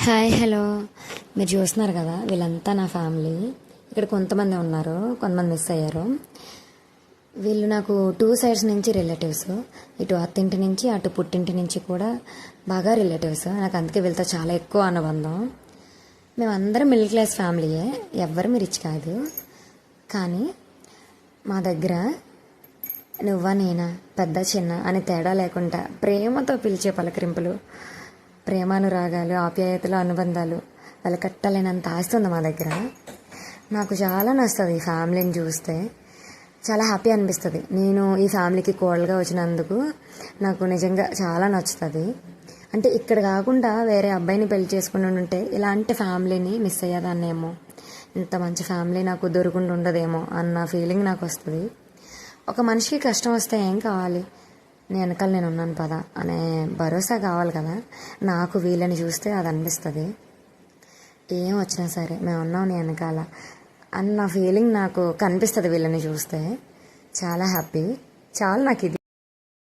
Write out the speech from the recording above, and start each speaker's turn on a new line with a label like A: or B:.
A: Hi hello. మీరు చూస్తున్నారు కదా, వీళ్ళంతా నా ఫ్యామిలీ. ఇక్కడ కొంతమంది ఉన్నారు, కొంతమంది మిస్ అయ్యారు. వీళ్ళు నాకు టూ సైడ్స్ నుంచి రిలేటివ్స్. ఇటు అత్తింటి నుంచి అటు పుట్టింటి నుంచి కూడా బాగా రిలేటివ్స్. నాకు అందుకే వీళ్ళతో చాలా ఎక్కువ అనుబంధం. మేమందరం మిడిల్ క్లాస్ ఫ్యామిలీయే, ఎవ్వరు మీరు రిచ్ కాదు. కానీ మా దగ్గర నువ్వా నేనా, పెద్ద చిన్న అని తేడా లేకుండా ప్రేమతో పిలిచే పలకరింపులు, ప్రేమానురాగాలు, ఆప్యాయతలు, అనుబంధాలు వెలకట్టలేనంత ఆస్తుంది మా దగ్గర. నాకు చాలా నచ్చుతుంది ఈ ఫ్యామిలీని చూస్తే, చాలా హ్యాపీ అనిపిస్తుంది. నేను ఈ ఫ్యామిలీకి కోడలుగా వచ్చినందుకు నాకు నిజంగా చాలా నచ్చుతుంది. అంటే ఇక్కడ కాకుండా వేరే అబ్బాయిని పెళ్లి చేసుకుని ఉంటే ఇలాంటి ఫ్యామిలీని మిస్ అయ్యేదాన్నేమో, ఇంత మంచి ఫ్యామిలీ నాకు దొరకకుండా ఉండదేమో అన్న ఫీలింగ్ నాకు వస్తుంది. ఒక మనిషికి కష్టం వస్తే ఏం కావాలి, నేను ఉన్నాను పదా అనే భరోసా కావాలి కదా. నాకు వీళ్ళని చూస్తే అది అనిపిస్తుంది. ఏం వచ్చినా సరే మేము ఉన్నాం నీ వెనకాల అన్న ఫీలింగ్ నాకు కనిపిస్తుంది వీళ్ళని చూస్తే. చాలా హ్యాపీ, చాలా నాకు ఇది